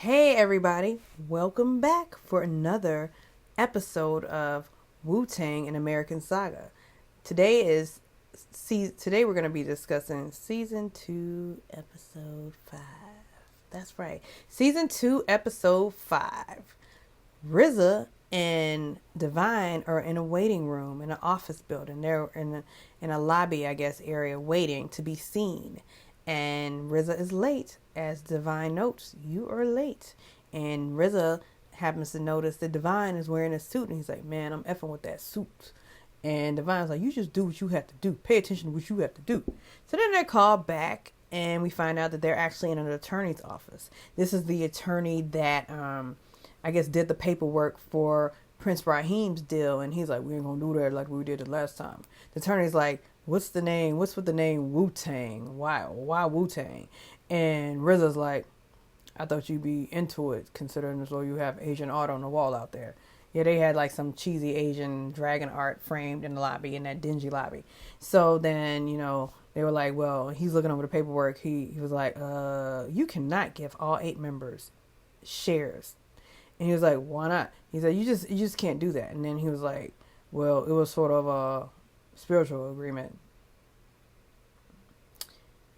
Hey everybody, welcome back for another episode of Wutang an American Saga. Today we're going to be discussing season 2 episode 5. That's right. Season 2 episode 5. RZA and Divine are in a waiting room in an office building. They're in a lobby, I guess, area waiting to be seen. And RZA is late. As Divine notes, you are late. And RZA happens to notice that Divine is wearing a suit. And he's like, man, I'm effing with that suit. And Divine's like, you just do what you have to do. Pay attention to what you have to do. So then they're called back. And we find out that they're actually in an attorney's office. This is the attorney that, I guess, did the paperwork for Prince Raheem's deal. And he's like, we ain't going to do that like we did the last time. The attorney's like, what's with the name Wutang? Why Wutang? And RZA's like, I thought you'd be into it, considering as though you have Asian art on the wall out there. Yeah, they had like some cheesy Asian dragon art framed in the lobby, in that dingy lobby. So then, they were like, well, he's looking over the paperwork. He was like, you cannot give all 8 members shares. And he was like, why not? He said, you just can't do that. And then he was like, well, it was sort of a spiritual agreement.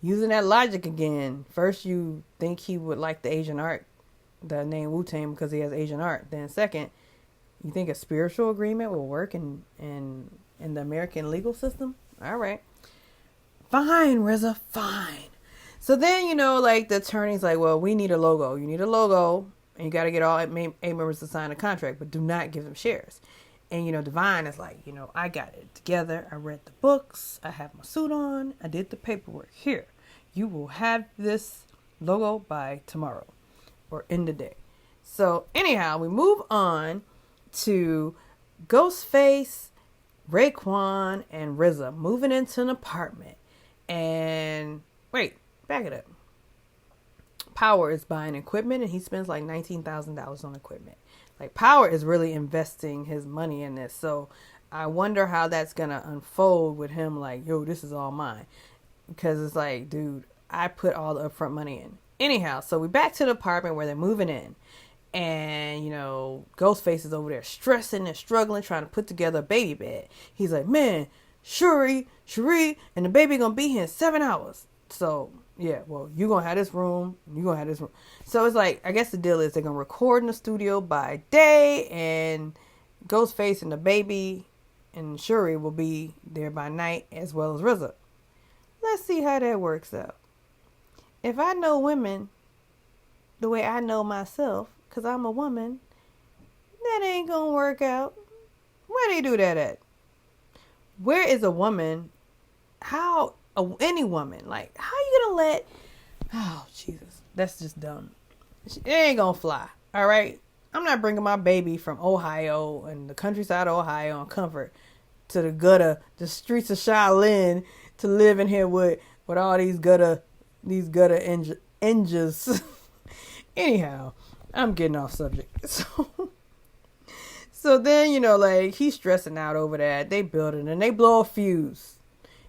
Using that logic again. First, you think he would like the Asian art, the name Wu-Tang, because he has Asian art. Then second, you think a spiritual agreement will work in the American legal system? All right. Fine, RZA, fine. So then, like the attorney's like, well, we need a logo. You need a logo, and you got to get all 8 members to sign a contract, but do not give them shares. And, Divine is like, I got it together. I read the books. I have my suit on. I did the paperwork. Here, you will have this logo by tomorrow or in the day. So anyhow, we move on to Ghostface, Raekwon, and RZA moving into an apartment. And wait, back it up. Power is buying equipment, and he spends like $19,000 on equipment. Like, Power is really investing his money in this. So I wonder how that's going to unfold with him. Like, yo, this is all mine. Because it's like, dude, I put all the upfront money in. Anyhow, so we back to the apartment where they're moving in. And, Ghostface is over there stressing and struggling, trying to put together a baby bed. He's like, man, Cherie, and the baby going to be here in 7 hours. So, yeah, well, you're going to have this room. You're going to have this room. So it's like, I guess the deal is they're going to record in the studio by day, and Ghostface and the baby and Shuri will be there by night, as well as RZA. Let's see how that works out. If I know women the way I know myself, because I'm a woman, that ain't going to work out. Where they do that at? Where is a woman? Any woman, like, how you gonna let, oh Jesus, that's just dumb. It ain't gonna fly. All right, I'm not bringing my baby from Ohio and the countryside of Ohio on comfort to the streets of Shaolin to live in here with all these gutter ninjas. Anyhow, I'm getting off subject. So then, like, he's stressing out over that. They build it and they blow a fuse.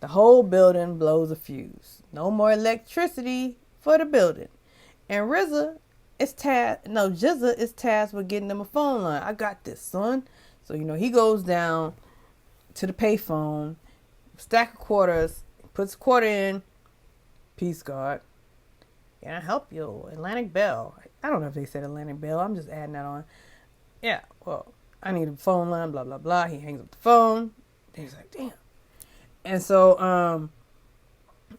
The whole building blows a fuse. No more electricity for the building. And Jizza is tasked with getting them a phone line. I got this, son. So, he goes down to the payphone, stack of quarters, puts a quarter in. Peace, God. Can I help you? Atlantic Bell. I don't know if they said Atlantic Bell. I'm just adding that on. Yeah, well, I need a phone line, blah, blah, blah. He hangs up the phone. Then he's like, damn. And so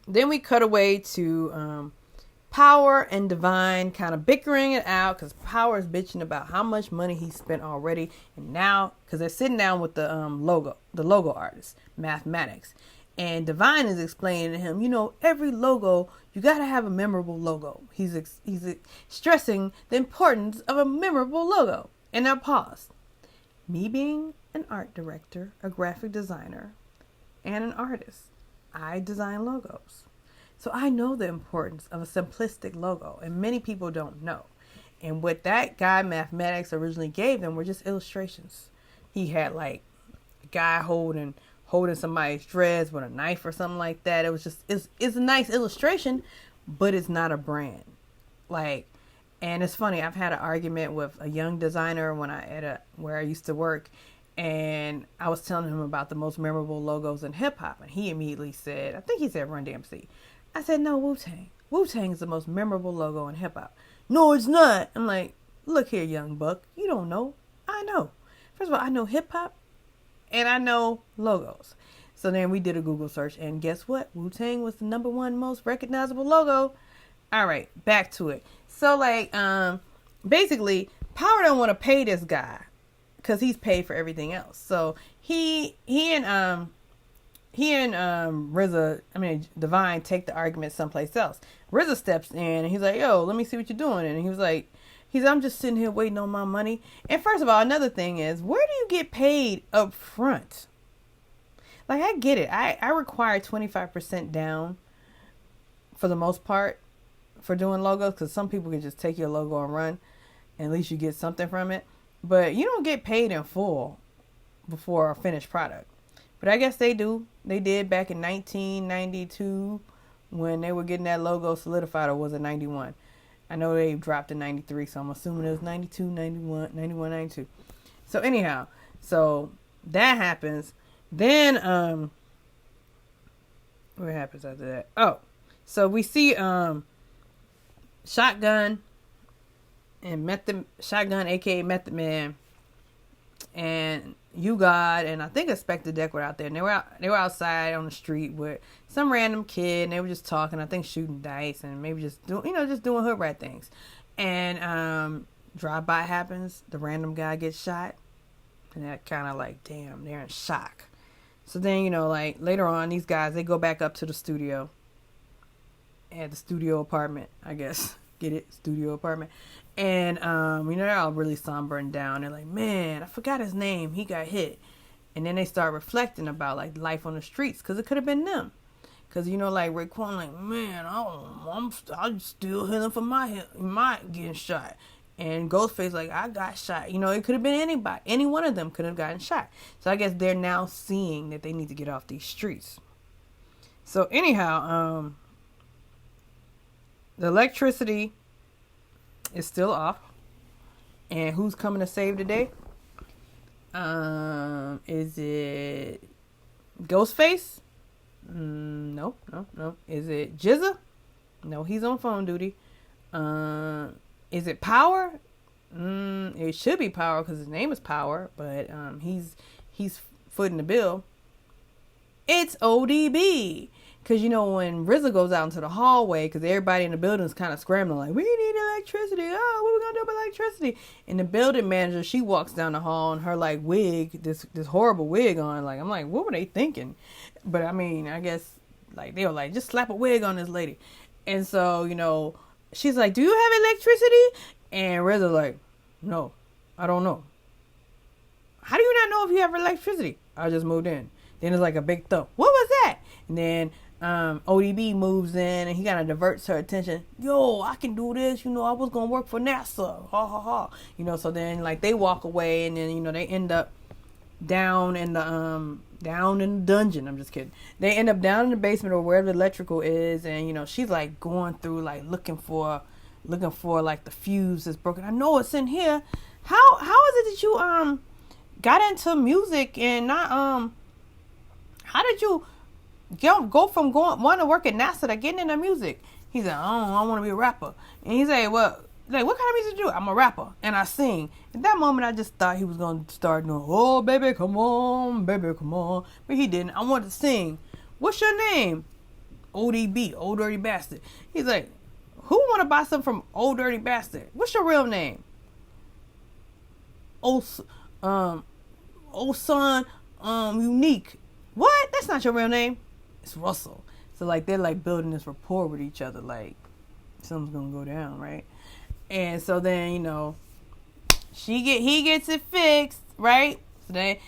then we cut away to Power and Divine kind of bickering it out, because Power is bitching about how much money he spent already. And now, because they're sitting down with the logo artist, Mathematics. And Divine is explaining to him, every logo, you got to have a memorable logo. He's stressing the importance of a memorable logo. And now pause. Me being an art director, a graphic designer, and an artist, I design logos. So I know the importance of a simplistic logo, and many people don't know. And what that guy Mathematics originally gave them were just illustrations. He had like a guy holding somebody's dreads with a knife or something like that. It was just, it's a nice illustration, but it's not a brand. Like, And it's funny, I've had an argument with a young designer where I used to work, and I was telling him about the most memorable logos in hip hop, and he immediately said, I think he said Run DMC. I said, no, Wu-Tang. Wu-Tang is the most memorable logo in hip hop. No, it's not. I'm like, look here, young buck, you don't know. I know. First of all, I know hip hop and I know logos. So then we did a Google search, and guess what? Wu-Tang was the number one most recognizable logo. All right, back to it. So basically, Power don't want to pay this guy because he's paid for everything else. So he and Divine take the argument someplace else. RZA steps in and he's like, yo, let me see what you're doing. And he was like, I'm just sitting here waiting on my money. And first of all, another thing is, where do you get paid up front? Like, I get it. I require 25% down for the most part for doing logos, because some people can just take your logo and run, and at least you get something from it. But you don't get paid in full before a finished product. But I guess they do. They did back in 1992 when they were getting that logo solidified, or was it 91? I know they dropped in 93, so I'm assuming it was 92, 91, 92. So anyhow, so that happens. Then, what happens after that? Oh, so we see, Shotgun and Shotgun, aka Method Man, and You God, and I think Inspector Deck were out there, and they were outside on the street with some random kid, and they were just talking, I think shooting dice, and maybe just doing hood rat things. And, drive-by happens, the random guy gets shot, and that kind of like, damn, they're in shock. So then, later on, these guys, they go back up to the studio. At the studio apartment, I guess. Get it? Studio apartment. And, they're all really somber and down. They're like, man, I forgot his name. He got hit. And then they start reflecting about, like, life on the streets. Because it could have been them. Because, like, Raekwon, like, man, I'm still healing from my getting shot. And Ghostface, like, I got shot. It could have been anybody. Any one of them could have gotten shot. So I guess they're now seeing that they need to get off these streets. So anyhow, the electricity is still off. And who's coming to save the day? Is it Ghostface? No. Is it Jizza? No, he's on phone duty. Is it Power? It should be Power because his name is Power, but he's footing the bill. It's ODB. Because, when RZA goes out into the hallway, because everybody in the building is kind of scrambling, like, we need electricity. Oh, what are we going to do about electricity? And the building manager, she walks down the hall in her, like, wig, this horrible wig on. Like, I'm like, what were they thinking? But, I mean, I guess, like, they were like, just slap a wig on this lady. And so, she's like, do you have electricity? And RZA's like, no, I don't know. How do you not know if you have electricity? I just moved in. Then it's like a big thump. What was that? And then ODB moves in and he kind of diverts her attention. Yo, I can do this. I was going to work for NASA. Ha, ha, ha. So then like they walk away and then, they end up down in the dungeon. I'm just kidding. They end up down in the basement or wherever the electrical is. And, she's like going through like looking for like the fuse that's broken. I know it's in here. How is it that you got into music and not how did you go from wanting to work at NASA to getting into music? He's like, I want to be a rapper. And he's like, well, like, what kind of music do you do? I'm a rapper and I sing. At that moment, I just thought he was going to start doing, oh, baby, come on, baby, come on. But he didn't. I wanted to sing. What's your name? ODB, Old Dirty Bastard. He's like, who want to buy something from Old Dirty Bastard? What's your real name? Son, Unique. What? That's not your real name. It's Russell. So like they're like building this rapport with each other, like something's gonna go down, right? And so then he gets it fixed, right? So they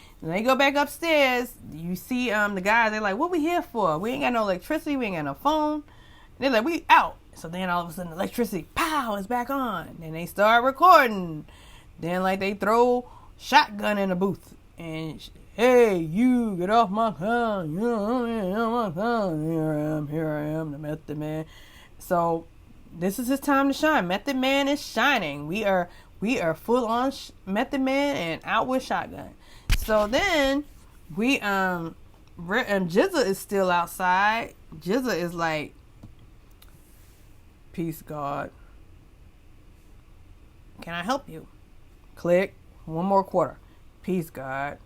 go back upstairs. You see the guys. They're like, what we here for? We ain't got no electricity. We ain't got no phone. They're like, we out. So then all of a sudden electricity, pow, is back on. Then they start recording. Then like they throw Shotgun in the booth and. Hey, you, get off my car. Here I am, the Method Man. So this is his time to shine. Method Man is shining. We are full on Method Man and out with Shotgun. So then Jizza is still outside. Jizza is like, peace, God. Can I help you? Click. One more quarter. Peace, God.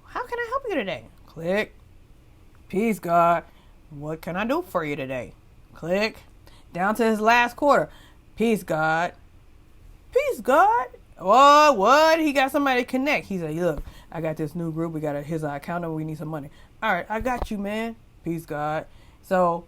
How can I help you today? Click. Peace, God. What can I do for you today? Click. Down to his last quarter. Peace, God. Peace, God. Oh, what? He got somebody to connect. He's like, look, I got this new group. We got his account number. We need some money. All right, I got you, man. Peace, God. So,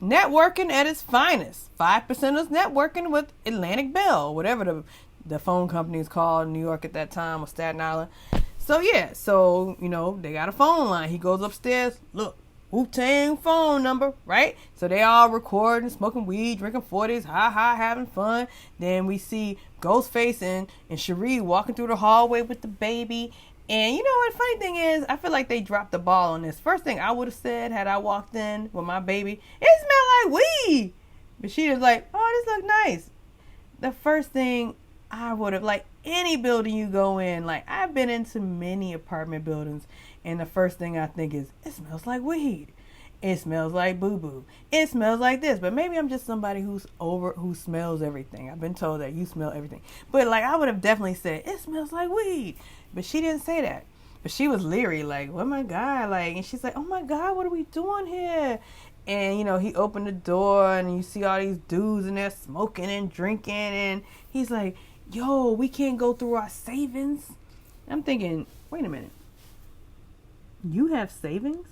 networking at its finest. 5% is networking with Atlantic Bell, whatever the phone company is called in New York at that time, or Staten Island. So, yeah. So, they got a phone line. He goes upstairs. Look, Wutang phone number, right? So they all recording, smoking weed, drinking 40s, having fun. Then we see Ghostface and Cherie walking through the hallway with the baby. And you know what? Funny thing is, I feel like they dropped the ball on this. First thing I would have said had I walked in with my baby, it smelled like weed. But she was like, oh, this look nice. The first thing I would have, like any building you go in, like I've been into many apartment buildings, and the first thing I think is, it smells like weed. It smells like boo-boo. It smells like this. But maybe I'm just somebody who smells everything. I've been told that you smell everything. But like I would have definitely said, it smells like weed. But she didn't say that. But she was leery, like, oh my God, like, and she's like, oh my God, what are we doing here? And he opened the door and you see all these dudes in there smoking and drinking, and he's like, yo, we can't go through our savings. I'm thinking, wait a minute. You have savings,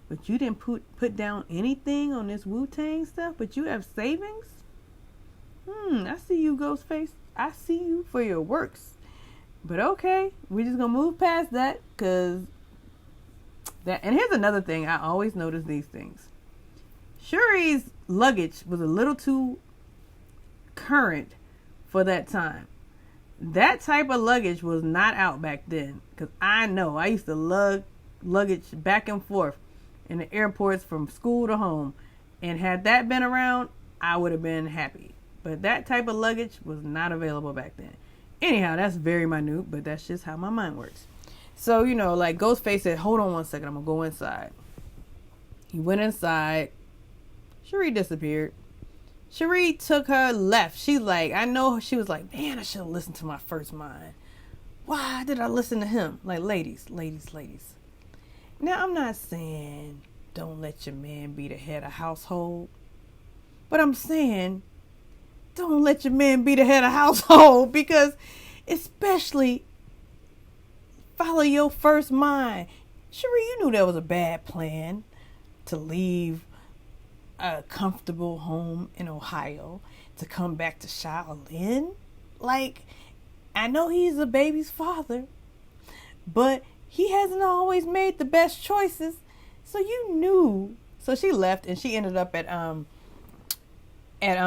but you didn't put down anything on this Wu-Tang stuff, but you have savings? I see you, Ghostface. I see you for your works. But okay, we're just going to move past that, because that, and here's another thing, I always notice these things. Cherie's luggage was a little too current for that time. That type of luggage was not out back then, because I know I used to lug luggage back and forth in the airports from school to home, and had that been around, I would have been happy. But that type of luggage was not available back then. Anyhow, that's very minute, but that's just how my mind works. So, like Ghostface said, hold on one second, I'm gonna go inside. He went inside. Cherie disappeared. Cherie took her left. She's like, I know she was like, man, I should have listened to my first mind. Why did I listen to him? Like, ladies. Now, I'm not saying don't let your man be the head of household, but I'm saying don't let your man be the head of household, because especially follow your first mind. Cherie, you knew that was a bad plan to leave a comfortable home in Ohio to come back to Shaolin. Like, I know he's a baby's father, but he hasn't always made the best choices. So you knew. So she left and she ended up at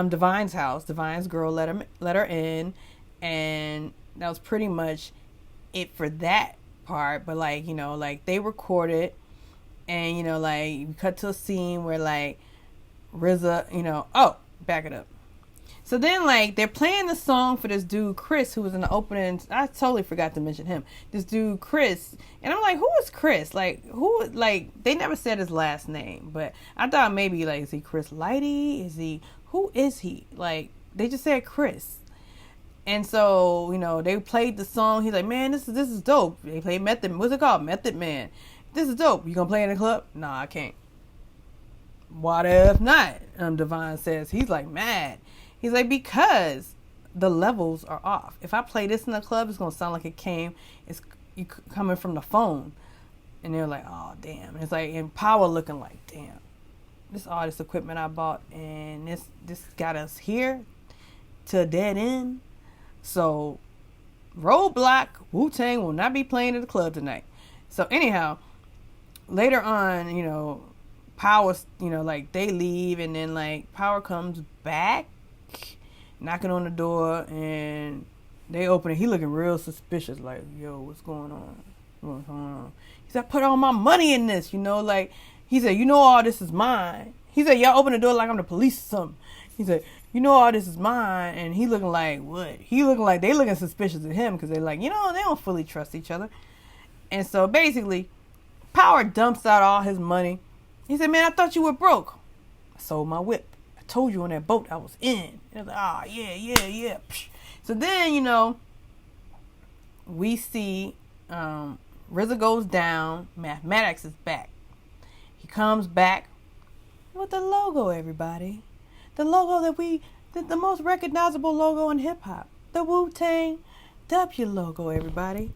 Divine's house. Divine's girl let her in, and that was pretty much it for that part. But like, like they recorded, and like you cut to a scene where like RZA, back it up. So then, like, they're playing the song for this dude, Chris, who was in the opening. I totally forgot to mention him. This dude, Chris. And I'm like, who is Chris? Like, they never said his last name. But I thought maybe, like, is he Chris Lighty? Who is he? Like, they just said Chris. And so, they played the song. He's like, man, this is dope. They played Method, what's it called? Method Man. This is dope. You gonna play in the club? Nah, I can't. What if not? Divine says. He's like mad. He's like, because the levels are off. If I play this in the club, it's going to sound like it's coming from the phone. And they're like, oh, damn. And it's like, and Power looking like, damn, all this equipment I bought, and this got us here to a dead end. So, roadblock, Wu-Tang will not be playing at the club tonight. So, anyhow, later on, Power, like, they leave, and then, like, Power comes back, knocking on the door, and they open it. He looking real suspicious, like, yo, what's going on? He said, I put all my money in this, like, he said, all this is mine. He said, y'all open the door like I'm the police or something. He said, you know all this is mine. And he looking like, what? He looking like they looking suspicious of him because they're like, they don't fully trust each other. And so basically, Power dumps out all his money. He said, man, I thought you were broke. I sold my whip. I told you on that boat I was in. And I was like, yeah. So then, we see RZA goes down. Mathematics is back. He comes back with the logo, everybody. The logo the most recognizable logo in hip-hop. The Wutang W logo, everybody.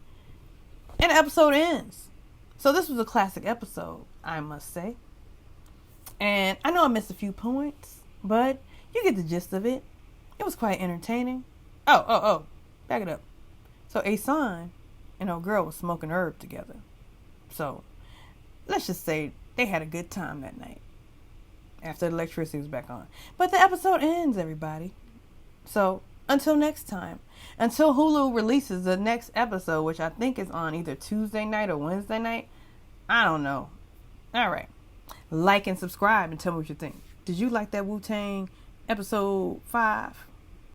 And the episode ends. So this was a classic episode, I must say. And I know I missed a few points, but you get the gist of it. It was quite entertaining. Oh. Back it up. So Asan and old girl was smoking herb together. So let's just say they had a good time that night after the electricity was back on. But the episode ends, everybody. So until next time, until Hulu releases the next episode, which I think is on either Tuesday night or Wednesday night. I don't know. All right. Like and subscribe and tell me what you think. Did you like that Wutang episode 5?